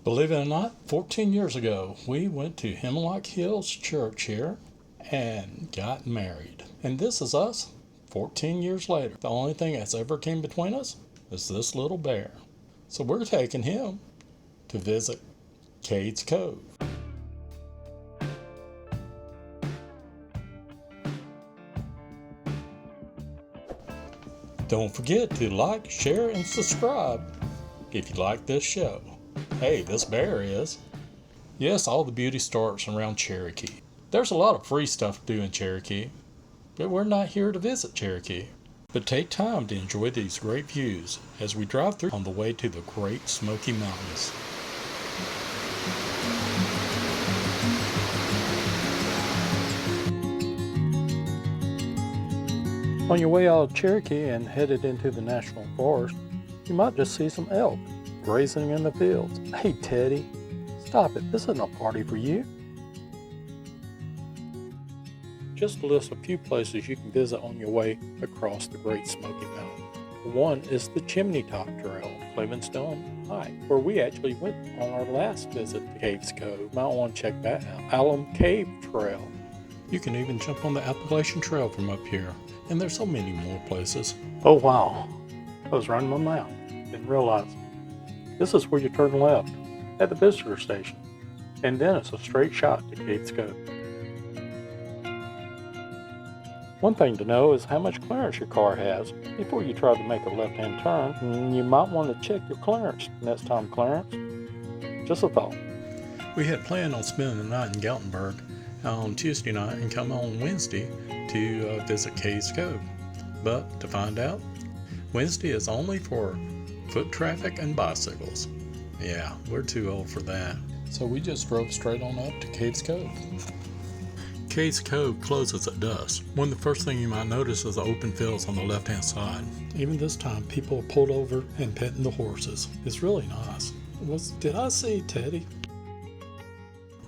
Believe it or not, 14 years ago, we went to Hemlock Hills Church here and got married. And this is us 14 years later. The only thing that's ever came between us is this little bear. So we're taking him to visit Cades Cove. Don't forget to like, share, and subscribe if you like this show. Hey, this bear is. Yes, all the beauty starts around Cherokee. There's a lot of free stuff to do in Cherokee, but we're not here to visit Cherokee. But take time to enjoy these great views as we drive through on the way to the Great Smoky Mountains. On your way out of Cherokee and headed into the National Forest, you might just see some elk grazing in the fields. Hey Teddy, stop it, this isn't a party for you. Just to list a few places you can visit on your way across the Great Smoky Mountains. One is the Chimney Top Trail, Clevenstone Hike, where we actually went on our last visit to Cades Cove. You might want to check that out. Alum Cave Trail. You can even jump on the Appalachian Trail from up here. And there's so many more places. Oh wow, I was running my mouth. Didn't realize. This is where you turn left at the visitor station. And then it's a straight shot to Cades Cove. One thing to know is how much clearance your car has before you try to make a left-hand turn. And you might want to check your clearance next time clearance. Just a thought. We had planned on spending the night in Geltenberg on Tuesday night and come on Wednesday to visit Cades Cove. But to find out, Wednesday is only for foot traffic and bicycles. Yeah, we're too old for that. So we just drove straight on up to Cades Cove. Cades Cove closes at dusk. One of the first things you might notice is the open fields on the left-hand side. Even this time, people are pulled over and petting the horses. It's really nice. Did I see Teddy?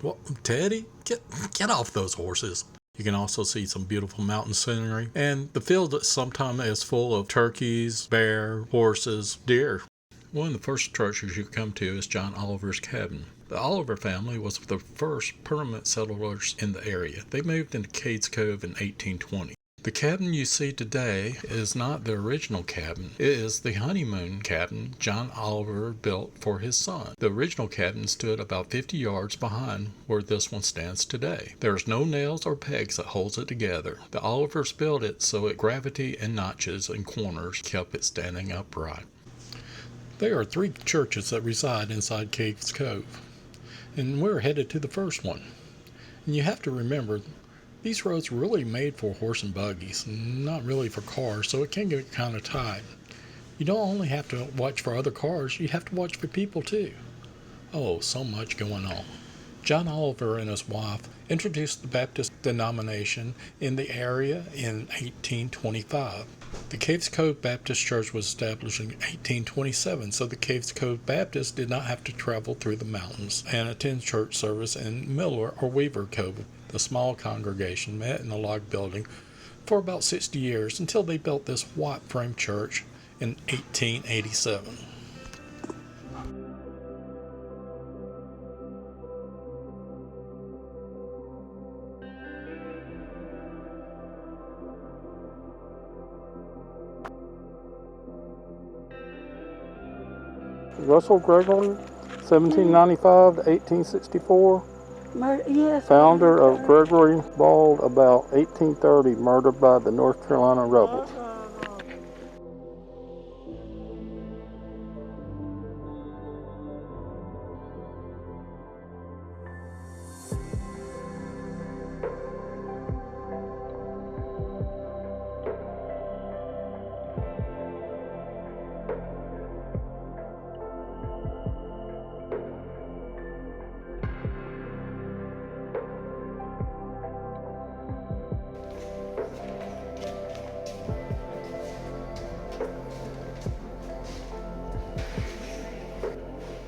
What, Teddy? Get off those horses. You can also see some beautiful mountain scenery, and the field sometimes is full of turkeys, bear, horses, deer. One of the first churches you come to is John Oliver's cabin. The Oliver family was the first permanent settlers in the area. They moved into Cades Cove in 1820. The cabin you see today is not the original cabin. It is the honeymoon cabin John Oliver built for his son. The original cabin stood about 50 yards behind where this one stands today. There's no nails or pegs that holds it together. The Olivers built it so its gravity and notches and corners kept it standing upright. There are 3 churches that reside inside Cades Cove, and we're headed to the first one. And you have to remember, these roads are really made for horse and buggies, not really for cars, so it can get kind of tight. You don't only have to watch for other cars, you have to watch for people too. Oh, so much going on. John Oliver and his wife introduced the Baptist denomination in the area in 1825. The Cades Cove Baptist Church was established in 1827, so the Cades Cove Baptists did not have to travel through the mountains and attend church service in Miller or Weaver Cove. The small congregation met in a log building for about 60 years until they built this white frame church in 1887. Russell Gregory, 1795 to 1864. Yes. Founder of Gregory Bald, about 1830, murdered by the North Carolina rebels.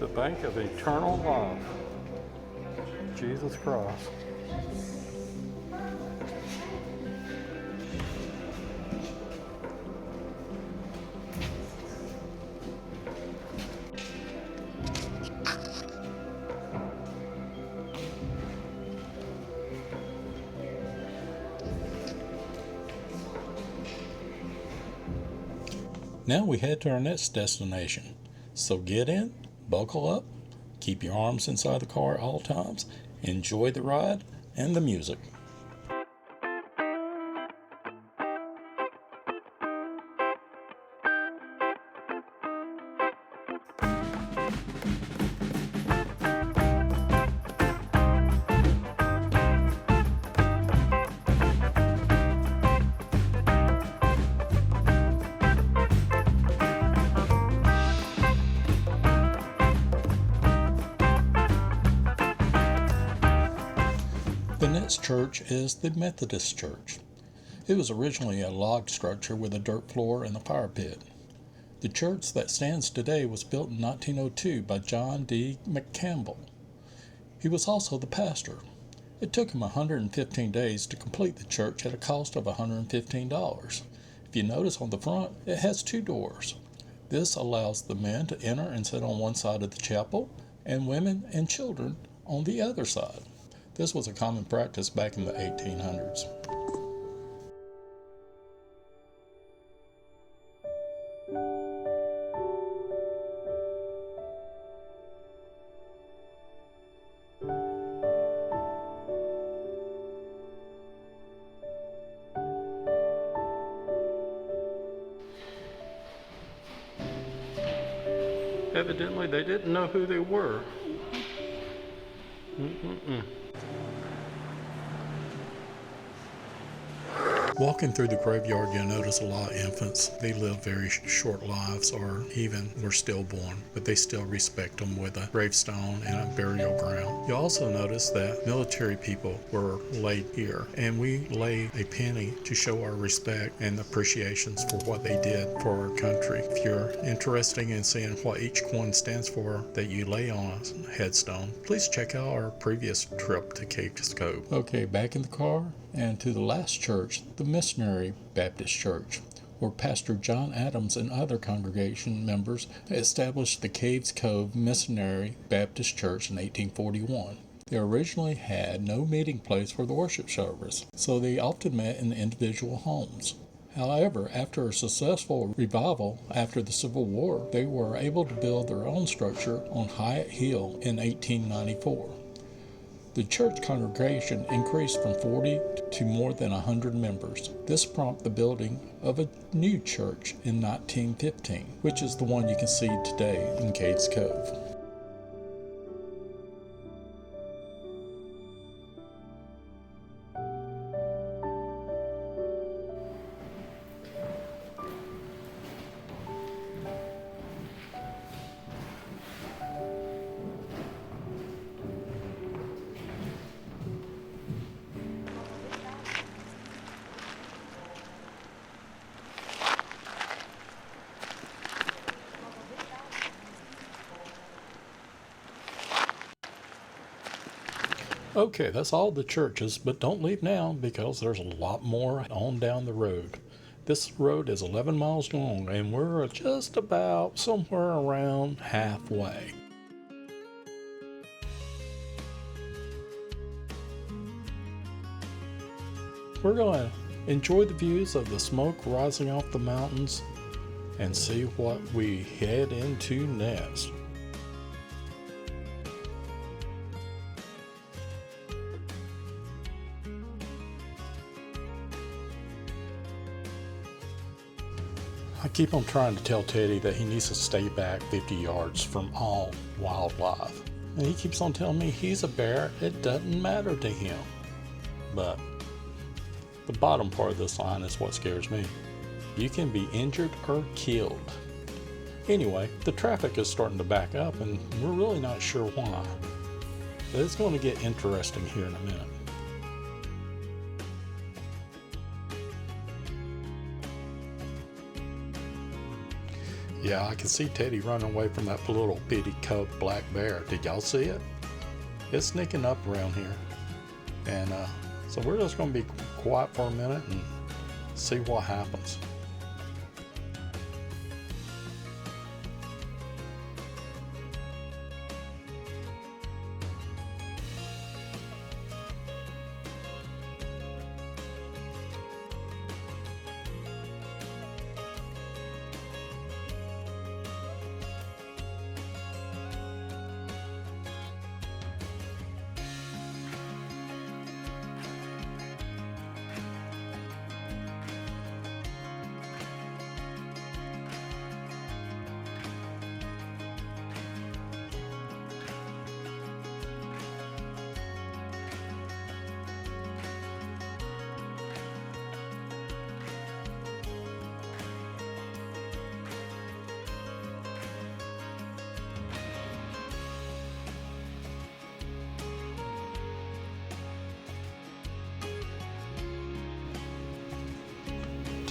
The bank of eternal life, Jesus Christ. Now we head to our next destination. So get in, buckle up, keep your arms inside the car at all times, enjoy the ride and the music. The next church is the Methodist Church. It was originally a log structure with a dirt floor and a fire pit. The church that stands today was built in 1902 by John D. McCampbell. He was also the pastor. It took him 115 days to complete the church at a cost of $115. If you notice on the front, it has 2 doors. This allows the men to enter and sit on one side of the chapel, and women and children on the other side. This was a common practice back in the 1800s. Evidently, they didn't know who they were. Walking through the graveyard, you'll notice a lot of infants. They live very short lives or even were stillborn, but they still respect them with a gravestone and a burial ground. You'll also notice that military people were laid here, and we lay a penny to show our respect and appreciations for what they did for our country. If you're interested in seeing what each coin stands for that you lay on a headstone, please check out our previous trip to Cades Cove. Okay, back in the car and to the last church, the Missionary Baptist Church, where Pastor John Adams and other congregation members established the Cades Cove Missionary Baptist Church in 1841. They originally had no meeting place for the worship service, so they often met in individual homes. However, after a successful revival after the Civil War, they were able to build their own structure on Hyatt Hill in 1894. The church congregation increased from 40 to more than 100 members. This prompted the building of a new church in 1915, which is the one you can see today in Cades Cove. Okay, that's all the churches, but don't leave now because there's a lot more on down the road. This road is 11 miles long and we're just about somewhere around halfway. We're going to enjoy the views of the smoke rising off the mountains and see what we head into next. I keep on trying to tell Teddy that he needs to stay back 50 yards from all wildlife. And he keeps on telling me he's a bear, it doesn't matter to him. But the bottom part of this line is what scares me. You can be injured or killed. Anyway, the traffic is starting to back up and we're really not sure why. But it's going to get interesting here in a minute. Yeah, I can see Teddy running away from that little bitty cub black bear. Did y'all see it? It's sneaking up around here. And so we're just going to be quiet for a minute and see what happens.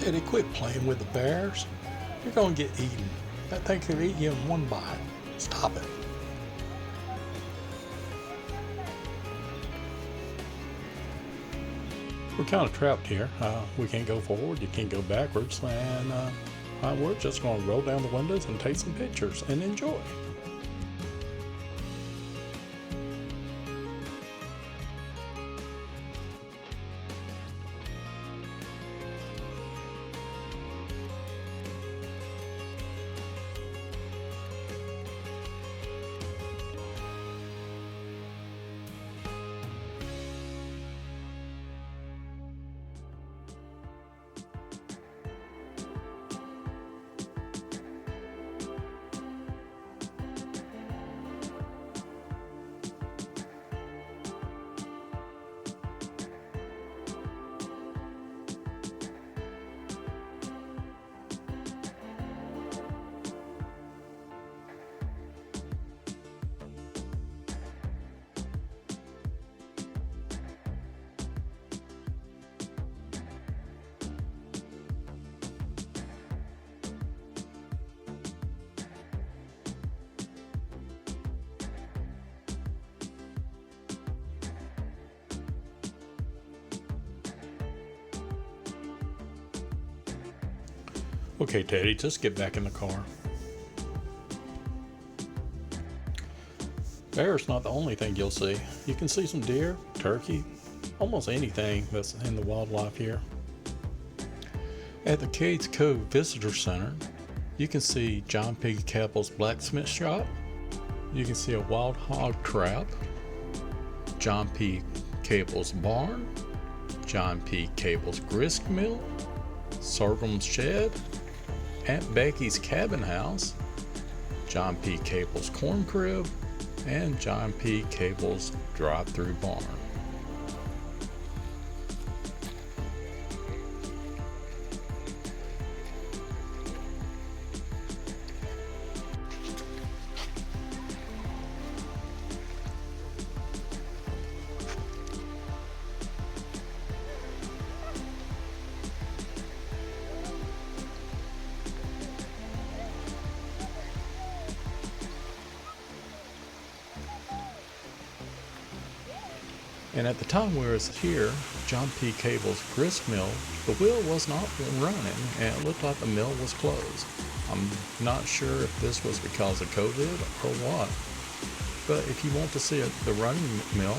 Teddy, quit playing with the bears. You're going to get eaten. That thing could eat you in one bite. Stop it. We're kind of trapped here. We can't go forward, you can't go backwards, and we're just going to roll down the windows and take some pictures and enjoy. Okay, Teddy, just get back in the car. Bear's not the only thing you'll see. You can see some deer, turkey, almost anything that's in the wildlife here. At the Cades Cove Visitor Center, you can see John P. Cable's blacksmith shop. You can see a wild hog trap, John P. Cable's barn, John P. Cable's grist mill, Sorghum's shed, Aunt Becky's cabin house, John P. Cable's corn crib, and John P. Cable's drive-through barn. And at the time we were here, John P. Cable's grist mill, the wheel was not running and it looked like the mill was closed. I'm not sure if this was because of COVID or what, but if you want to see the running mill,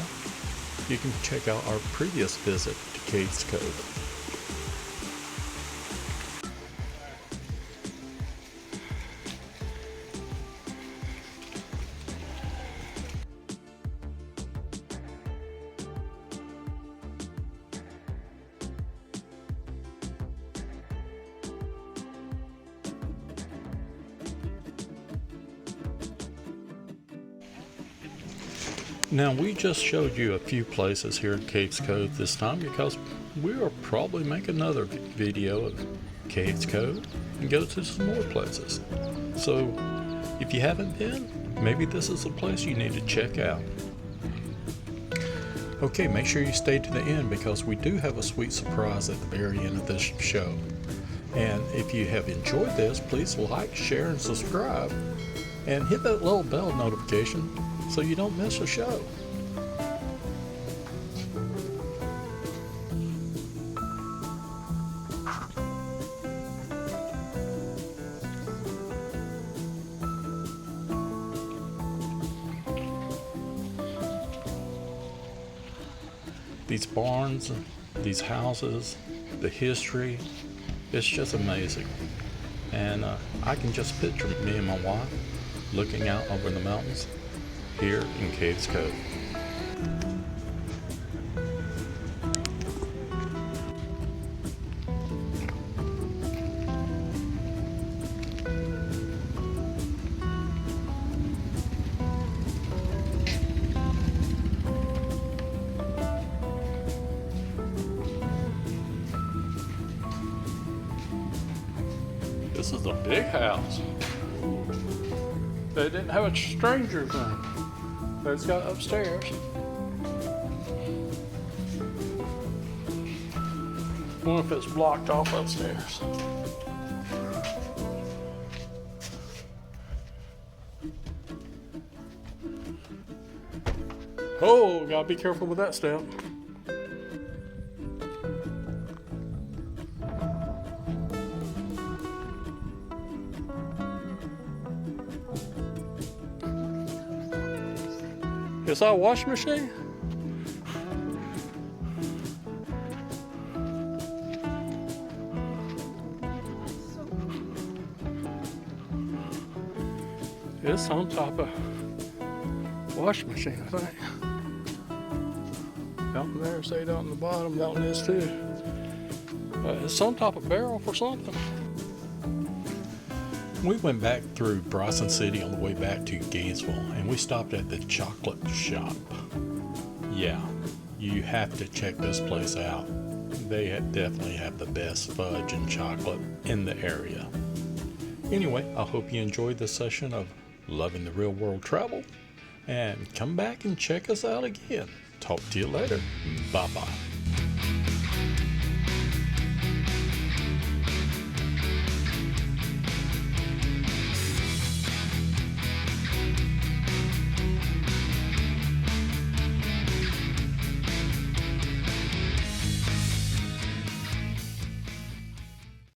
you can check out our previous visit to Cades Cove. Now, we just showed you a few places here in Cades Cove this time because we will probably make another video of Cades Cove and go to some more places. So, if you haven't been, maybe this is a place you need to check out. Okay, make sure you stay to the end because we do have a sweet surprise at the very end of this show. And if you have enjoyed this, please like, share, and subscribe. And hit that little bell notification so you don't miss a show. These barns, these houses, the history, it's just amazing. And I can just picture me and my wife looking out over the mountains here in Cades Cove. This is a big house. They didn't have a stranger's room. But it's got upstairs. I wonder if it's blocked off upstairs. Oh, gotta be careful with that step. Is that a washing machine? It's some type of washing machine, I think. Down there, say down the bottom, that one is too. It's some type of barrel for something. We went back through Bryson City on the way back to Gainesville, and we stopped at the chocolate shop. Yeah, you have to check this place out. They definitely have the best fudge and chocolate in the area. Anyway, I hope you enjoyed this session of Loving the Real World Travel, and come back and check us out again. Talk to you later. Bye-bye.